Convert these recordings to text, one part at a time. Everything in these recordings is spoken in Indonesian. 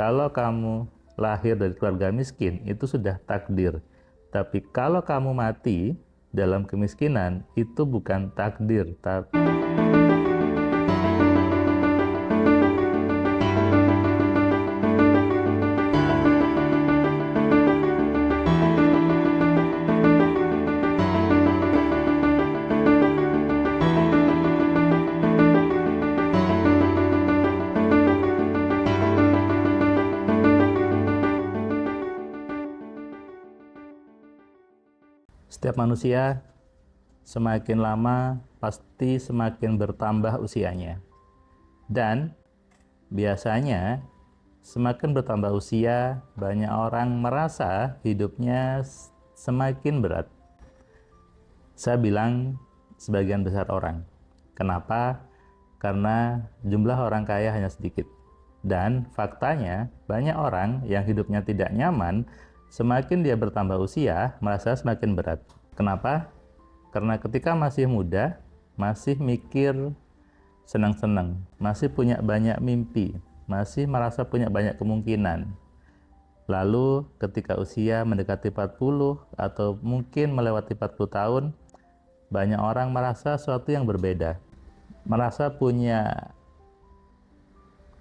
Kalau kamu lahir dari keluarga miskin, itu sudah takdir. Tapi kalau kamu mati dalam kemiskinan, itu bukan takdir, tapi setiap manusia semakin lama pasti semakin bertambah usianya. Dan biasanya semakin bertambah usia, banyak orang merasa hidupnya semakin berat. Saya bilang sebagian besar orang. Kenapa? Karena jumlah orang kaya hanya sedikit. Dan faktanya banyak orang yang hidupnya tidak nyaman, semakin dia bertambah usia, merasa semakin berat. Kenapa? Karena ketika masih muda, masih mikir senang-senang, masih punya banyak mimpi, masih merasa punya banyak kemungkinan. Lalu ketika usia mendekati 40 atau mungkin melewati 40 tahun, banyak orang merasa sesuatu yang berbeda. Merasa punya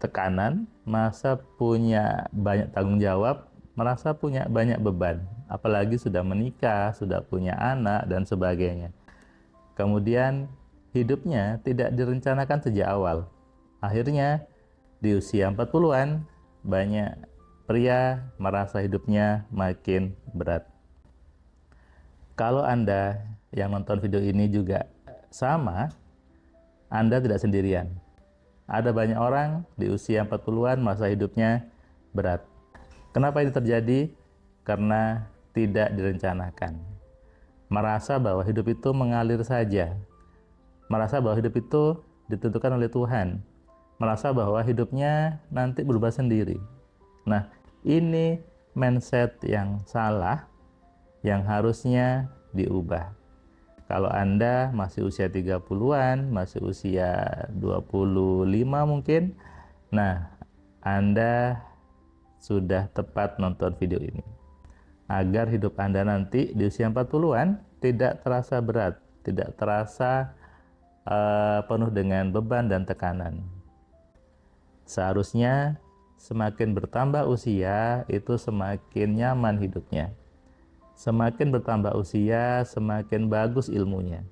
tekanan, merasa punya banyak tanggung jawab, merasa punya banyak beban. Apalagi sudah menikah, sudah punya anak, dan sebagainya. Kemudian hidupnya tidak direncanakan sejak awal. Akhirnya di usia 40-an, banyak pria merasa hidupnya makin berat. Kalau Anda yang nonton video ini juga sama, Anda tidak sendirian. Ada banyak orang di usia 40-an masa hidupnya berat. Kenapa ini terjadi? Karena tidak direncanakan. Merasa bahwa hidup itu mengalir saja. Merasa bahwa hidup itu ditentukan oleh Tuhan. Merasa bahwa hidupnya nanti berubah sendiri. Nah, ini mindset yang salah yang harusnya diubah. Kalau Anda masih usia 30-an, masih usia 25 mungkin, nah Anda sudah tepat nonton video ini. Agar hidup Anda nanti di usia 40-an tidak terasa berat, tidak terasa penuh dengan beban dan tekanan. Seharusnya semakin bertambah usia, itu semakin nyaman hidupnya. Semakin bertambah usia, semakin bagus ilmunya.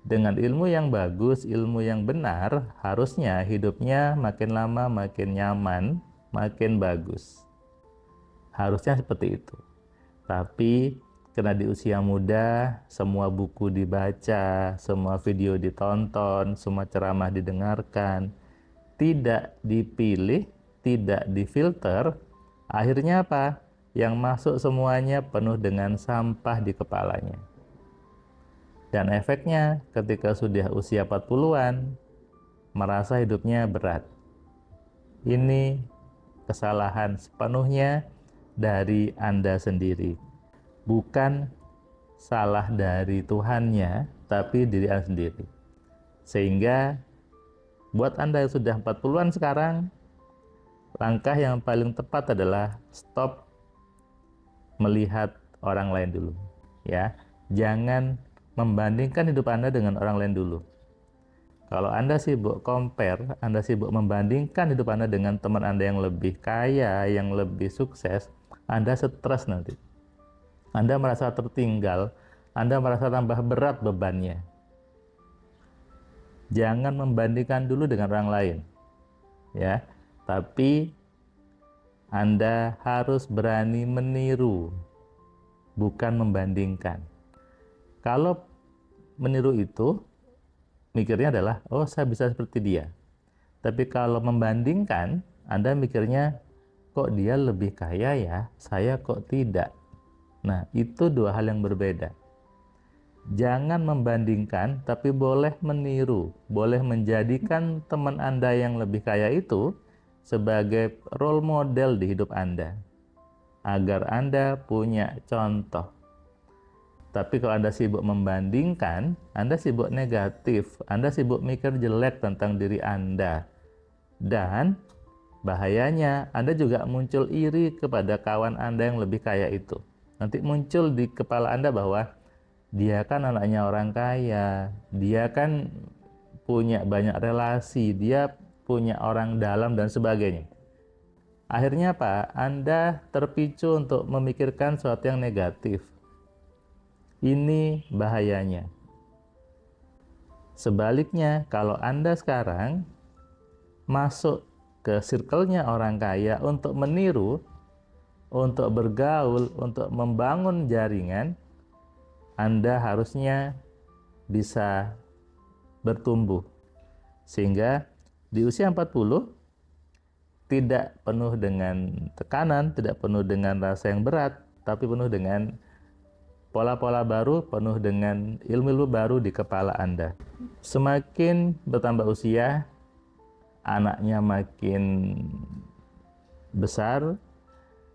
Dengan ilmu yang bagus, ilmu yang benar, harusnya hidupnya makin lama makin nyaman, makin bagus. Harusnya seperti itu. Tapi karena di usia muda, semua buku dibaca, semua video ditonton, semua ceramah didengarkan, tidak dipilih, tidak difilter, akhirnya apa? Yang masuk semuanya penuh dengan sampah di kepalanya. Dan efeknya ketika sudah usia 40-an, merasa hidupnya berat. Ini kesalahan sepenuhnya dari Anda sendiri. Bukan salah dari Tuhannya, tapi diri Anda sendiri. Sehingga buat Anda yang sudah 40-an sekarang, langkah yang paling tepat adalah stop melihat orang lain dulu, ya. Jangan membandingkan hidup Anda dengan orang lain dulu. Kalau Anda sibuk compare, Anda sibuk membandingkan hidup Anda dengan teman Anda yang lebih kaya, yang lebih sukses, Anda stres nanti. Anda merasa tertinggal, Anda merasa tambah berat bebannya. Jangan membandingkan dulu dengan orang lain, ya. Tapi Anda harus berani meniru, bukan membandingkan. Kalau meniru itu, mikirnya adalah, oh saya bisa seperti dia. Tapi kalau membandingkan, Anda mikirnya, kok dia lebih kaya ya, saya kok tidak. Nah, itu dua hal yang berbeda. Jangan membandingkan, tapi boleh meniru, boleh menjadikan teman Anda yang lebih kaya itu sebagai role model di hidup Anda, agar Anda punya contoh. Tapi kalau Anda sibuk membandingkan, Anda sibuk negatif, Anda sibuk mikir jelek tentang diri Anda, dan bahayanya Anda juga muncul iri kepada kawan Anda yang lebih kaya itu. Nanti muncul di kepala Anda bahwa dia kan anaknya orang kaya, dia kan punya banyak relasi, dia punya orang dalam dan sebagainya. Akhirnya apa? Anda terpicu untuk memikirkan sesuatu yang negatif. Ini bahayanya. Sebaliknya, kalau Anda sekarang masuk ke circle-nya orang kaya untuk meniru, untuk bergaul, untuk membangun jaringan, Anda harusnya bisa bertumbuh. Sehingga di usia 40, tidak penuh dengan tekanan, tidak penuh dengan rasa yang berat, tapi penuh dengan pola-pola baru, penuh dengan ilmu-ilmu baru di kepala Anda. Semakin bertambah usia, anaknya makin besar,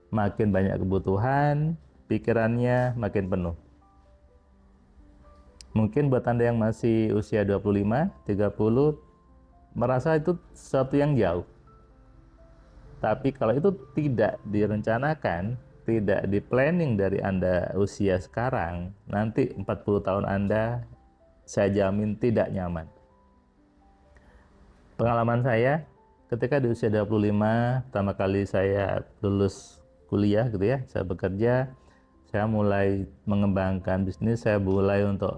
makin banyak kebutuhan, pikirannya makin penuh. Mungkin buat Anda yang masih usia 25, 30, merasa itu sesuatu yang jauh. Tapi kalau itu tidak direncanakan, tidak di planning dari Anda usia sekarang, nanti 40 tahun Anda, saya jamin tidak nyaman. Pengalaman saya, ketika di usia 25, pertama kali saya lulus kuliah gitu ya, saya bekerja, saya mulai mengembangkan bisnis, saya mulai untuk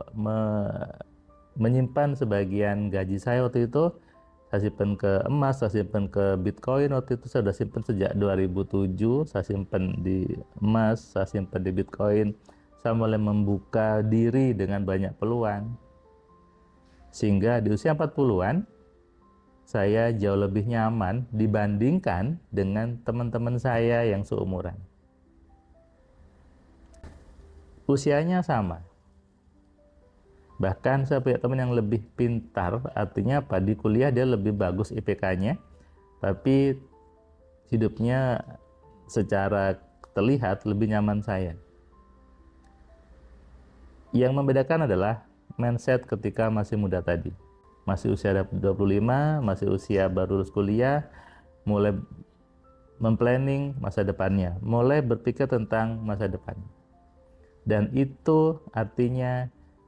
menyimpan sebagian gaji saya waktu itu, saya simpan ke emas, saya simpan ke Bitcoin. Waktu itu saya sudah simpan sejak 2007, saya simpan di emas, saya simpan di Bitcoin. Saya mulai membuka diri dengan banyak peluang. Sehingga di usia 40-an, saya jauh lebih nyaman dibandingkan dengan teman-teman saya yang seumuran. Usianya sama. Bahkan saya punya teman yang lebih pintar, artinya apa? Di kuliah dia lebih bagus IPK-nya, tapi hidupnya secara terlihat lebih nyaman saya. Yang membedakan adalah mindset ketika masih muda tadi. Masih usia 25, masih usia baru lulus kuliah, mulai memplanning masa depannya, mulai berpikir tentang masa depan. Dan itu artinya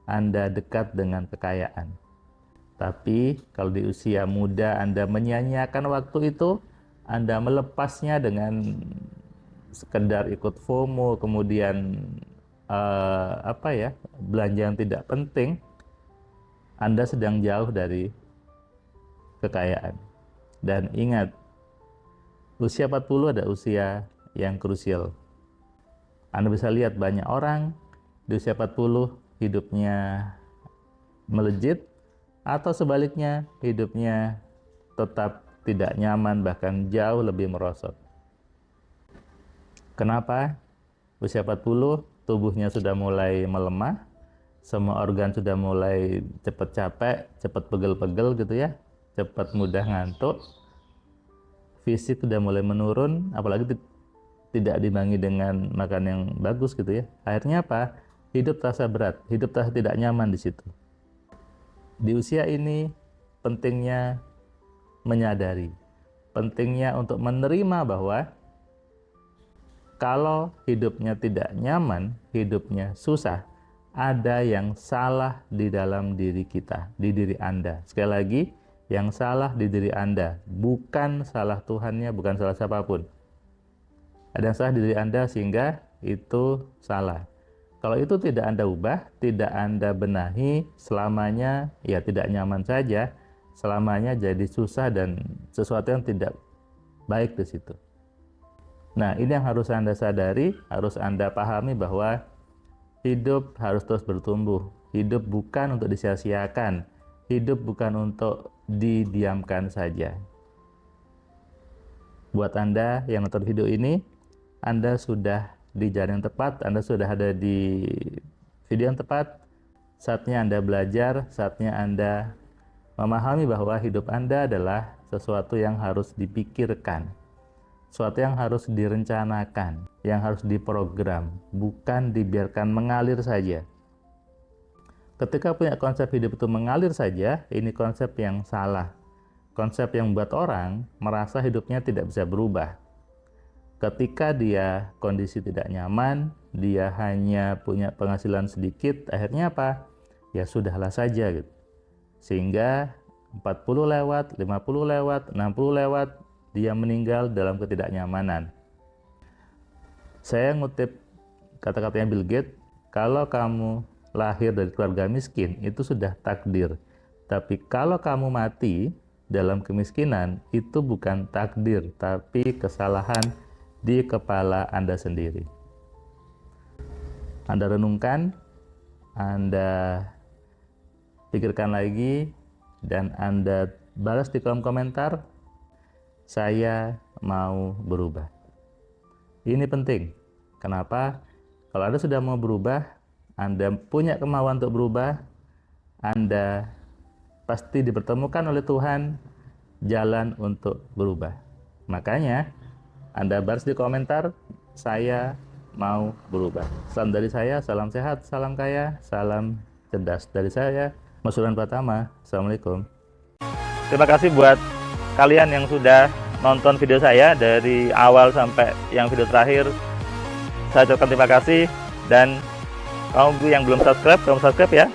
Anda dekat dengan kekayaan. Tapi kalau di usia muda Anda menyia-nyiakan waktu itu, Anda melepasnya dengan sekedar ikut FOMO, kemudian belanja yang tidak penting, Anda sedang jauh dari kekayaan. Dan ingat, usia 40 ada usia yang krusial. Anda bisa lihat banyak orang di usia 40 hidupnya melejit, atau sebaliknya hidupnya tetap tidak nyaman, bahkan jauh lebih merosot. Kenapa? Usia 40 tubuhnya sudah mulai melemah, semua organ sudah mulai cepat capek, cepat pegel-pegel gitu ya, cepat mudah ngantuk, fisik sudah mulai menurun, apalagi tidak diimbangi dengan makan yang bagus gitu ya. Akhirnya apa? Hidup terasa berat, hidup terasa tidak nyaman di situ. Di usia ini pentingnya menyadari, pentingnya untuk menerima bahwa kalau hidupnya tidak nyaman, hidupnya susah, ada yang salah di dalam diri kita, di diri Anda. Sekali lagi, yang salah di diri Anda, bukan salah Tuhannya, bukan salah siapapun. Ada yang salah di diri Anda sehingga itu salah. Kalau itu tidak Anda ubah, tidak Anda benahi, selamanya ya tidak nyaman saja, selamanya jadi susah dan sesuatu yang tidak baik di situ. Nah, ini yang harus Anda sadari, harus Anda pahami bahwa hidup harus terus bertumbuh. Hidup bukan untuk disia-siakan, hidup bukan untuk didiamkan saja. Buat Anda yang nonton video ini, Anda sudah di jalan yang tepat, Anda sudah ada di video yang tepat. Saatnya Anda belajar, saatnya Anda memahami bahwa hidup Anda adalah sesuatu yang harus dipikirkan, sesuatu yang harus direncanakan, yang harus diprogram, bukan dibiarkan mengalir saja. Ketika punya konsep hidup itu mengalir saja, ini konsep yang salah. konsep yang membuat orang merasa hidupnya tidak bisa berubah. Ketika dia kondisi tidak nyaman, dia hanya punya penghasilan sedikit, akhirnya apa? Ya sudahlah saja gitu. Sehingga 40 lewat, 50 lewat, 60 lewat, dia meninggal dalam ketidaknyamanan. Saya ngutip kata-katanya Bill Gates, kalau kamu lahir dari keluarga miskin, itu sudah takdir. Tapi kalau kamu mati dalam kemiskinan, itu bukan takdir, tapi kesalahan di kepala Anda sendiri. Anda renungkan, Anda pikirkan lagi, dan Anda balas di kolom komentar, saya mau berubah. Ini penting. Kenapa? Kalau Anda sudah mau berubah, Anda punya kemauan untuk berubah, Anda pasti dipertemukan oleh Tuhan jalan untuk berubah. Makanya, Anda balas di komentar, saya mau berubah. Salam dari saya, salam sehat, salam kaya, salam cerdas. Dari saya, Mas Suran Pratama. Assalamualaikum. Terima kasih buat kalian yang sudah nonton video saya dari awal sampai yang video terakhir. Saya ucapkan terima kasih, dan kamu yang belum subscribe, kamu subscribe ya.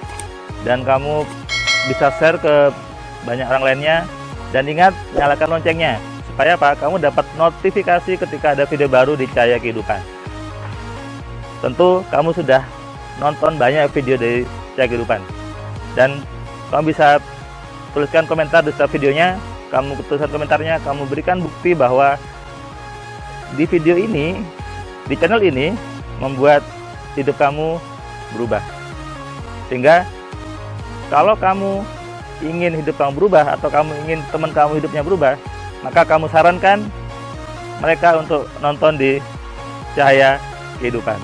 Dan kamu bisa share ke banyak orang lainnya, dan ingat nyalakan loncengnya supaya apa? Kamu dapat notifikasi ketika ada video baru di Cahaya Kehidupan. Tentu kamu sudah nonton banyak video dari Cahaya Kehidupan, dan kamu bisa tuliskan komentar di setiap videonya. Kamu tuliskan komentarnya, kamu berikan bukti bahwa di video ini, di channel ini membuat hidup kamu berubah. Sehingga kalau kamu ingin hidup kamu berubah, atau kamu ingin teman kamu hidupnya berubah, maka kamu sarankan mereka untuk nonton di Cahaya Kehidupan.